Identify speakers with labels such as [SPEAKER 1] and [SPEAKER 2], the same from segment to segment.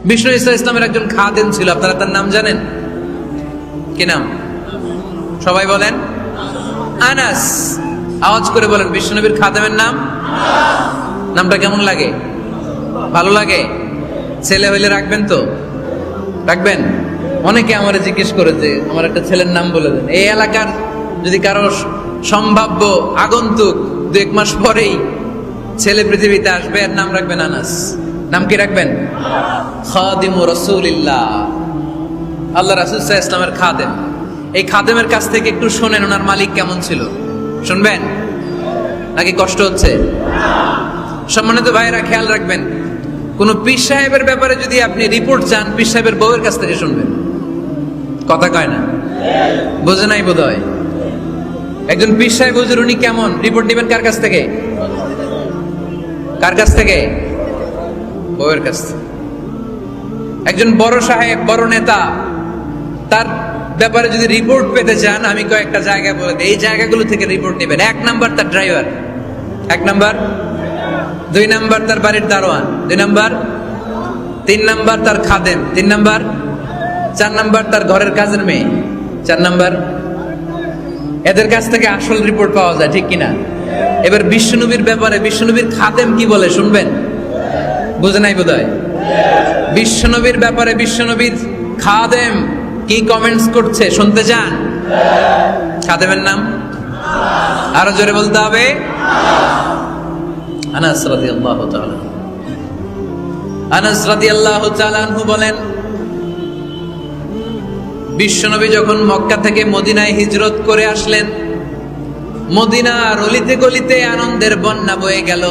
[SPEAKER 1] বিষ্ণু ঈসা ইসলামের একজন খাদেম ছিল, আপনারা তার নাম জানেন? কি নাম? সবাই বলেন আনাস। আওয়াজ করে বলেন বিষ্ণু নবীর খাদেমের নাম। নামটা কেমন লাগে? ভালো লাগে? ছেলে হইলে রাখবেন তো? রাখবেন? অনেকে আমারে জিজ্ঞেস করে যে আমার একটা ছেলের নাম বলে দেন। এই এলাকার যদি কারো সম্ভাব্য আগন্তুক 2-1 মাস পরেই ছেলে পৃথিবীতে আসবে, এর নাম রাখবেন আনাস। নাম কি রাখবেন? খাদিমু রাসূলিল্লাহ, আল্লাহ রাসূল সাল্লাল্লাহু আলাইহি ওয়াসাল্লামের খাদেম। এই খাদেমের কাছ থেকে একটু শোনেন ওনার মালিক কেমন ছিল। শুনবেন নাকি কষ্ট হচ্ছে? সম্মানিত ভাইরা খেয়াল রাখবেন, কোন পীর সাহেবের ব্যাপারে যদি আপনি রিপোর্ট চান, পীর সাহেবের বউয়ের কাছ থেকে শুনবেন। কথা কয় না? বোঝে নাই বোধ হয়। একজন পীর সাহেব হুজুর উনি কেমন, রিপোর্ট নেবেন কার কাছ থেকে? কার কাছ থেকে? বউয়ের কাছ থেকে। একজন বড় সাহেব, বড় নেতা, তার ব্যাপারে যদি রিপোর্ট পেতে চান, আমি কয়েকটা জায়গা বলে দিই, এই জায়গাগুলো থেকে রিপোর্ট নেবেন। 1 নাম্বার তার ড্রাইভার, 1 নাম্বার। 2 নাম্বার তার বাড়ির দারোয়ান, 2 নাম্বার। 3 নাম্বার তার খাদেম, 3 নাম্বার। 4 নাম্বার তার ঘরের কাজের মেয়ে, 4 নাম্বার। এদের কাছ থেকে আসল রিপোর্ট পাওয়া যায়, ঠিক কিনা? এবার বিশ্বনবীর ব্যাপারে বিশ্বনবীর খাদেম কি বলে শুনবেন? বুঝে নাই বোধহয়। বিশ্বনবীর ব্যাপারে বিশ্বনবীর খাদেম কি কমেন্টস করছে শুনতে চান? খাদেমের নাম আরো জোরে বলতে হবে। আনাস রাদিয়াল্লাহু তাআলা, আনাস রাদিয়াল্লাহু তাআলা আনহু বলেন, বিশ্বনবী যখন মক্কা থেকে মদিনায় হিজরত করে আসলেন, মদিনার অলিতে গলিতে আনন্দের বন্যা বয়ে গেল।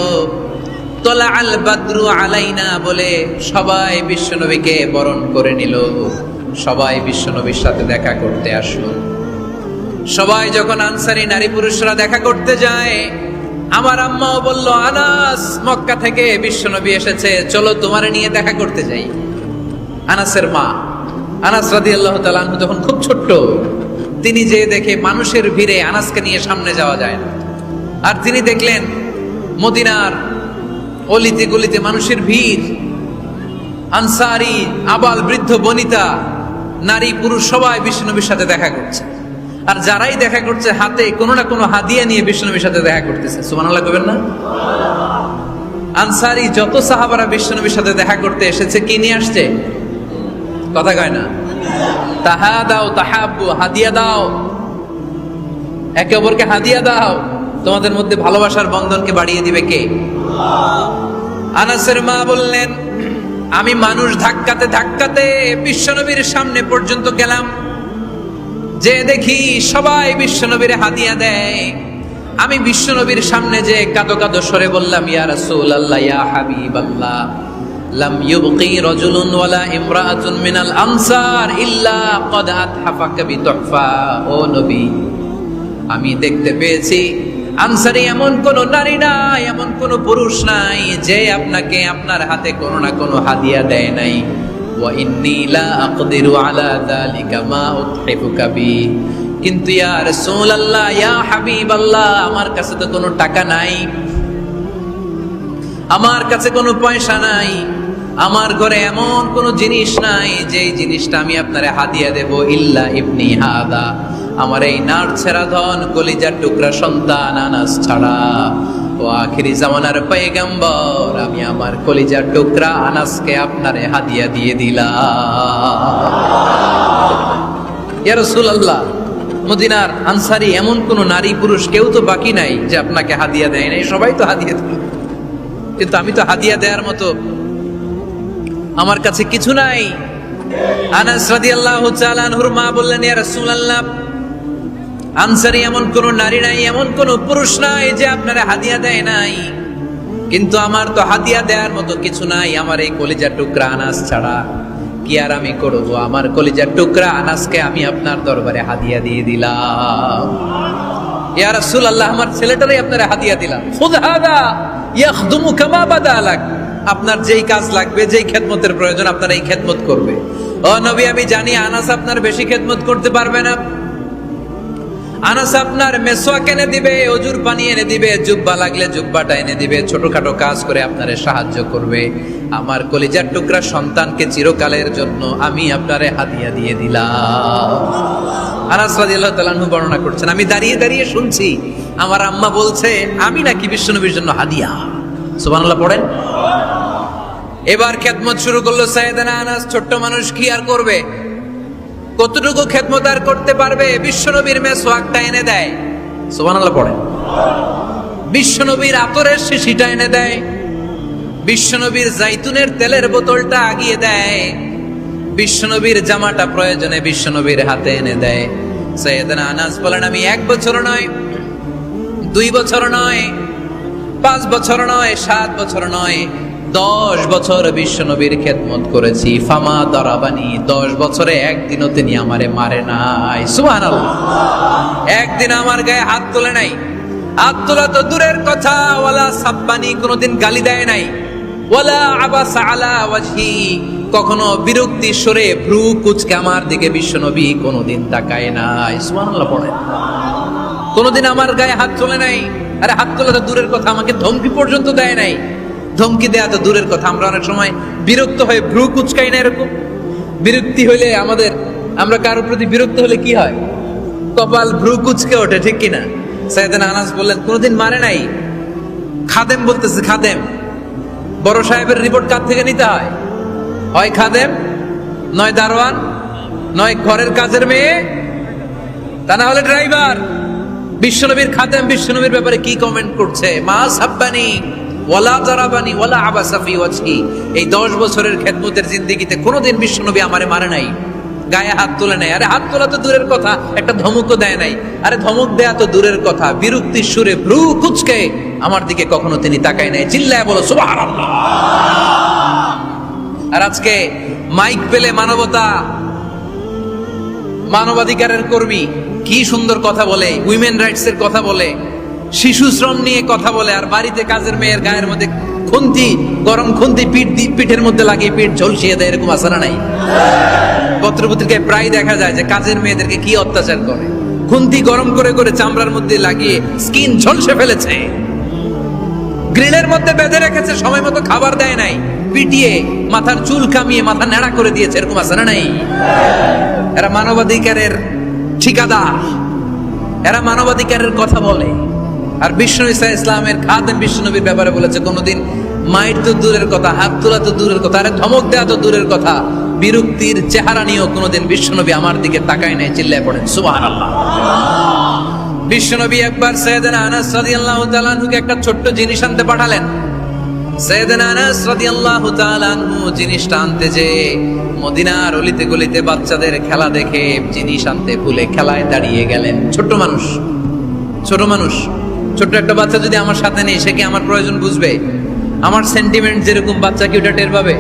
[SPEAKER 1] তলা আল বাদরু আলাইনা বলে সবাই বিশ্বনবীকে বরণ করে নিল, সবাই বিশ্বনবীর সাথে দেখা করতে আসলো। সবাই যখন আনসারী নারী পুরুষরা দেখা করতে যায়, আমার আম্মাও বলল, আনাস মক্কা থেকে বিশ্বনবী এসেছে, চলো তোমারে নিয়ে দেখা করতে যাই। আনাসের মা আনাস রাদিয়াল্লাহু তাআলা আনহু তখন খুব ছোট্ট, তিনি যে দেখে মানুষের ভিড়ে আনাসকে নিয়ে সামনে যাওয়া যায় না। আর তিনি দেখলেন মদিনার অলিতে গলিতে মানুষের ভিড়, আনসারী আবাল বৃদ্ধ বনিতা নারী পুরুষ সবাই বিশ্বনবীর সাথে দেখা করছে। আর যারাই দেখা করছে হাতে কোনো না কোনো হাদিয়া নিয়ে বিশ্বনবীর সাথে দেখা করতেছে। সুবহানাল্লাহ কইবেন না? আনসারী যত সাহাবারা বিশ্বনবীর সাথে দেখা করতে এসেছে, কি নিয়ে আসছে? কথা কয় না? তাহাদাও তাহাব্বু, হাদিয়া দাও, একে অপরকে হাদিয়া দাও। তোমাদের মধ্যে ভালোবাসার বন্ধনকে বাড়িয়ে দিবে কে? আনাসের মা বললেন, আমি মানুষ ধাক্কাতে ধাক্কাতে বিশ্বনবীর সামনে পর্যন্ত গেলাম, যে দেখি সবাই বিশ্বনবীর হাদিয়া দেয়। আমি বিশ্বনবীর সামনে যে কাঁদো কাঁদো সরে বললাম, ইয়া রাসূলুল্লাহ, ইয়া হাবিবাল্লাহ, লাম ইউবকি রাজুলুন ওয়ালা ইমরাআতুন মিনাল আনসার ইল্লা ক্বাদ আতহাফাকা বিতুহফা। ও নবী, আমি দেখতে পেয়েছি আনসারী এমন কোন নারী নাই, এমন কোন পুরুষ নাই যে আপনাকে আপনার হাতে কোনো না কোনো হাদিয়া দেয় নাই। ওয়া ইন্নী লা আকদিরু আলা যালিকা মা উতহিফুকা বি। কিন্তু ইয়া রাসূলুল্লাহ, ইয়া হাবিবাল্লাহ, আমার কাছে তো কোনো টাকা নাই, আমার কাছে কোনো পয়সা নাই, আমার ঘরে এমন কোনো জিনিস নাই যে জিনিসটা আমি আপনারে হাদিয়া দেব। ইল্লা ইবনি হাদা, আমার এই নার ছেড়া ধন কলিজার টুকরা সন্তান আনাস ছাড়া। ও আখিরি জামানার পয়গম্বর, আমি আমার কলিজার টুকরা আনাসকে আপনারে হাদিয়া দিয়ে দিলাম। ইয়া রাসূলুল্লাহ, মদিনার আনসারী এমন কোন নারী পুরুষ কেউ তো বাকি নাই যে আপনাকে হাদিয়া দেয় নাই, সবাই তো হাদিয়া দিল, কিন্তু আমি তো হাদিয়া দেওয়ার মতো আমার কাছে কিছু নাই। আনাস রাদিয়াল্লাহু তাআলা আনহুর মা বললেন, ইয়া রাসূলুল্লাহ, আনসারী এমন কোন নারী নাই, এমন কোন পুরুষ নাই যে আপনারা হাদিয়া দেয় নাই, কিন্তু আমার তো হাদিয়া দেওয়ার মতো কিছু নাই আমার এই কলিজার টুকরা আনাস ছাড়া। কি আর আমি করব, আমার কলিজার টুকরা আনাসকে আমি আপনার দরবারে হাদিয়া দিয়ে দিলাম। ইয়া রাসূলুল্লাহ, আমার ছেলেটারই আপনারা হাদিয়া দিলাম। খুদ হাদা ইয়াখদুমু কামা বাদা লাক, আপনার যেই কাজ লাগবে, যেই খেদমতের প্রয়োজন আপনার এই খেদমত করবে। ও নবী, আমি জানি আনাস আপনার বেশি খেদমত করতে পারবে না, আনাস আপনার মেসওয়াক এনে দিবে, অজুর পানি এনে দিবে, জুব্বা লাগলে জুব্বাটা এনে দিবে, ছোটখাটো কাজ করে আপনারে সাহায্য করবে। আমার কলিজার টুকরা সন্তানকে চিরকালের জন্য আমি আপনারে হাদিয়া দিয়ে দিলাম। আনাস রাদিয়াল্লাহু তাআলা আনহু বর্ণনা করছেন, আমি দাঁড়িয়ে দাঁড়িয়ে শুনছি আমার আম্মা বলছে আমি নাকি বিশ্বনবীর জন্য হাদিয়া। সুবহানাল্লাহ পড়েন। এবার খেদমত শুরু করলো সাইয়েদনা আনাস। ছোট্ট মানুষ কি আর করবে, কতটুকু খেদমত আর করতে পারবে? বিশ্বনবীর মেসওয়াকটা এনে দেয়। সুবহানাল্লাহ পড়েন। বিশ্বনবীর আতরের শিশিটা এনে দেয়, বিশ্বনবীর জাইতুনের তেলের বোতলটা আগিয়ে দেয়, বিশ্বনবীর জামাটা প্রয়োজনে বিশ্বনবীর হাতে এনে দেয়। সাইয়েদনা আনাস বলেন, আমি 1 বছর নয়, 2 বছর নয়, 5 বছর নয়, 7 বছর নয়, 10 বছর বিশ্বনবীর খেদমত করেছি। ফামা দারাবানি, 10 বছরে একদিনও তিনি আমারে মারে নাই। সুবহানাল্লাহ। একদিন আমার গায়ে হাত তোলে নাই। হাত তোলা তো দূরের কথা, ওয়ালা সাব্বানি, কোনোদিন গালি দেয় নাই। ওয়ালা আবাসা আলা ওয়াজহি, কখনো বিরক্তি সরে ভ্রু কুচকে আমার দিকে বিশ্বনবী কোনোদিন তাকায় নাই। সুবহানাল্লাহ পড়ে। কোনোদিন আমার গায়ে হাত তোলে নাই। আরে হাত তোলা তো দূরের কথা, আমাকে ধমকি পর্যন্ত দেয় নাই। ধমকি দেয়া তো দূরের কথা, আমরা অনেক সময় বিরক্ত হয়ে ভ্রু কুচকাই না। এরকম বিরক্তি হইলে আমরা কারোর প্রতি বিরক্ত হলে কি হয়? কপাল ভ্রু কুচকে ওঠে, ঠিক কিনা? সাইয়েদনা আনাস বললেন কোনোদিন মারে নাই। খাদেম বলতেছে, খাদেম, বড় সাহেবের রিপোর্ট কার থেকে নিতে হয়? হয় খাদেম, নয় দারোয়ান, নয় ঘরের কাজের মেয়ে, তা না হলে ড্রাইভার। বিশ্বনবীর খাদেম বিশ্বনবীর ব্যাপারে কি কমেন্ট করছে? মা সাব্বানি ওয়ালা জারাবানি ওয়ালা আবাসা ফি ওয়াজহি। এই 10 বছরের খেদমতের জিন্দেগিতে কোনোদিন বিশ্বনবী আমারে মারে নাই, গায়ে হাত তোলে নাই। আরে হাত তোলা তো দূরের কথা, একটা ধমকও দেয় নাই। আরে ধমক দেয়া তো দূরের কথা, বিরক্তির সুরে ভ্রু কুচকে আমার দিকে কখনো তিনি তাকায় নাই। চিল্লায় বলো সুবহানাল্লাহ। আর আজকে মাইক পেলে মানবতা, মানবাধিকারের কর্মী কি সুন্দর কথা বলে, উইমেন রাইটস এর কথা বলে, শিশু শ্রম নিয়ে কথা বলে, আর বাড়িতে কাজের মেয়ের গায়ের মধ্যে খুন্তি, গরম খুন্তি পিঠের মধ্যে লাগিয়ে পিঠ ঝলসিয়ে দেয়। এরকম আসারা নাই? পত্রপত্রিকায় প্রায় দেখা যায় যে কাজের মেয়েদেরকে কি অত্যাচার করে। খুন্তি গরম করে করে চামড়ার মধ্যে লাগিয়ে স্কিন ঝলসে ফেলেছে, গ্রিলের মধ্যে বেঁধে রেখেছে, সময় মতো খাবার দেয় নাই, পিটিয়ে মাথার চুল কামিয়ে মাথা নেড়া করে দিয়েছে। এরকম আসারা নাই? এরা মানবাধিকারের ঠিকাদার, এরা মানবাধিকারের কথা বলে। আর বিষ্ণু ঈসা ইসলামের খাদেম বিশ্বনবীর ব্যাপারে বলেছে কোনোদিন মাইর তো দূরের কথা, হাত তোলা তো দূরের কথা, আরে ধমক দেয়া তো দূরের কথা, বিরক্তির চেহারা নিয়েও কোনোদিন বিশ্বনবী আমার দিকে তাকায় নাই। চিল্লায় পড়েন সুবহানাল্লাহ। বিশ্বনবী একবার সাইয়েদনা আনাস রাদিয়াল্লাহু তাআলা আনহুকে একটা ছোট্ট জিনিস আনতে পাঠালেন। সাইয়েদনা আনাস রাদিয়াল্লাহু তাআলা আনহু জিনিসটা আনতে যে মদিনার অলিতে গলিতে বাচ্চাদের খেলা দেখে জিনিস আনতে ভুলে খেলায় দাঁড়িয়ে গেলেন। ছোট্ট মানুষ, ছোট্ট একটা বাচ্চা যদি আমার সাথে নেই, সে কি আমার প্রয়োজন বুঝবে? আমার সেন্টিমেন্ট যেরকম, বাচ্চা কি ওটা টের পাবে?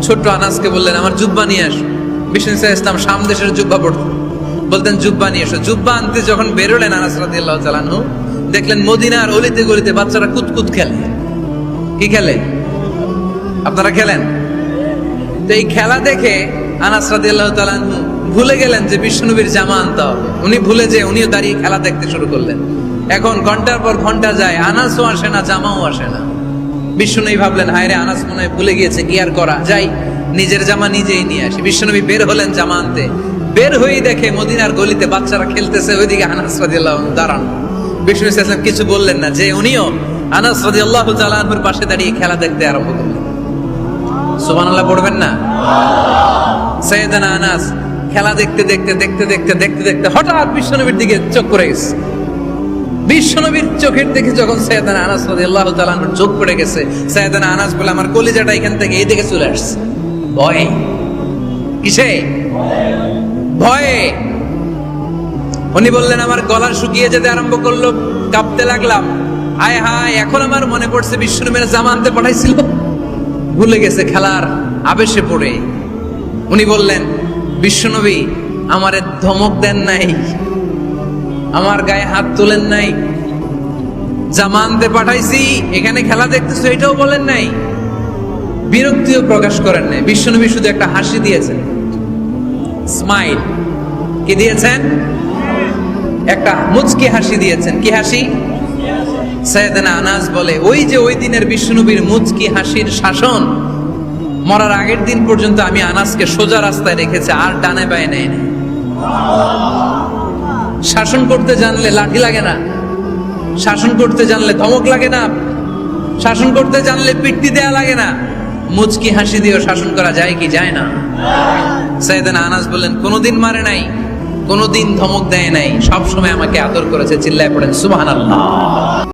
[SPEAKER 1] ছোট্ট আনাসকে বললেন আমার জুব্বা নিয়ে আসো। বিষ্ণু ঈসা ইসলাম শাম দেশের জুব্বা পড়তেন, বলতেন জুব্বা নিয়ে এসো। জুব্বা আনতে যখন বেরোলেন আনাস রাদিয়াল্লাহু তাআলা আনহু, দেখলেন মদিনার অলিতে গলিতে বাচ্চারা কুতকুত খেলে। কি খেলে? আপনারা খেলেন? তো এই খেলা দেখে আনাস রাদিয়াল্লাহু তাআলা আনহু ভুলে গেলেন যে বিশ্বনবীর জামা আনতে হবে। উনি ভুলে যে উনিও দাঁড়িয়ে খেলা দেখতে শুরু করলেন। এখন ঘন্টার পর ঘন্টা যায়, আনাসও আসে না, জামাও আসে না। বিশ্বনবী ভাবলেন হায় রে, আনাস মনে হয় ভুলে গিয়েছে, কি আর করা যায়, নিজের জামা নিজেই নিয়ে আসি। বিশ্বনবী বের হলেন জামা আনতে। বের হয়েই দেখে মদিনার গলিতে বাচ্চারা খেলতেছে, ওইদিকে আনাস রাদিয়াল্লাহু আনহু দাঁড়ানো। বিষ্ণু ঈসা ইসলাম কিছু বললেন না, যে উনিও আনাস রাদিয়াল্লাহু তাআলা আনহুর পাশে দাঁড়িয়ে খেলা দেখতে আরম্ভ করলেন। সুবহানাল্লাহ পড়বেন না? সাইয়েদনা আনাস খেলা দেখতে দেখতে হঠাৎ বিশ্বনবীর দিকে চোখ পড়ে গেছে। বিশ্বনবীর চোখের দিকে যখন সাইয়েদনা আনাস রাদিয়াল্লাহু তাআলা আনহুর চোখ পড়ে গেছে, সাইয়েদনা আনাস বলে আমার কলিজাটা এখান থেকে এই দিকে চলে আসছে। ভয়ে। কিসে? ভয়ে। উনি বললেন আমার গলা শুকিয়ে যেতে আরম্ভ করলো, কাঁপতে লাগলাম। হায় হায়, এখন আমার মনে পড়ছে বিশ্বনবীর জামা আনতে পাঠাইছিল, ভুলে গেছে খেলার আবেশে পড়ে। উনি বললেন বিশ্বনবী আমারে ধমক দেন নাই, আমার গায়ে হাত তোলেন নাই, জামা আনতে পাঠাইছি, এখানে খেলা দেখতেছো এটাও বলেন নাই, বিরক্তিও প্রকাশ করেন নাই। বিশ্বনবী শুধু একটা হাসি দিয়েছেন, স্মাইল। কি দিয়েছেন? একটা মুচকি হাসি দিয়েছেন। কি হাসি? সাইয়েদনা আনাস বলে ওই যে ওই দিনের বিশ্বনবীর মুচকি হাসির শাসন মরার আগের দিন পর্যন্ত আমি আনাসকে সোজা রাস্তায় রেখেছি, আর ডানে বায়ে নেয়নি। শাসন করতে জানলে লাঠি লাগে না, শাসন করতে জানলে ধমক লাগে না, শাসন করতে জানলে পিট্টি দেয়া লাগে না। মুচকি হাসি দিয়েও শাসন করা যায় কি যায় না? সাইয়েদনা আনাস বললেন কোনোদিন মারে নাই, কোনোদিন ধমক দেয় নাই, সব সময় আমাকে আদর করেছে। চিল্লায় পড়েন সুবহানাল্লাহ।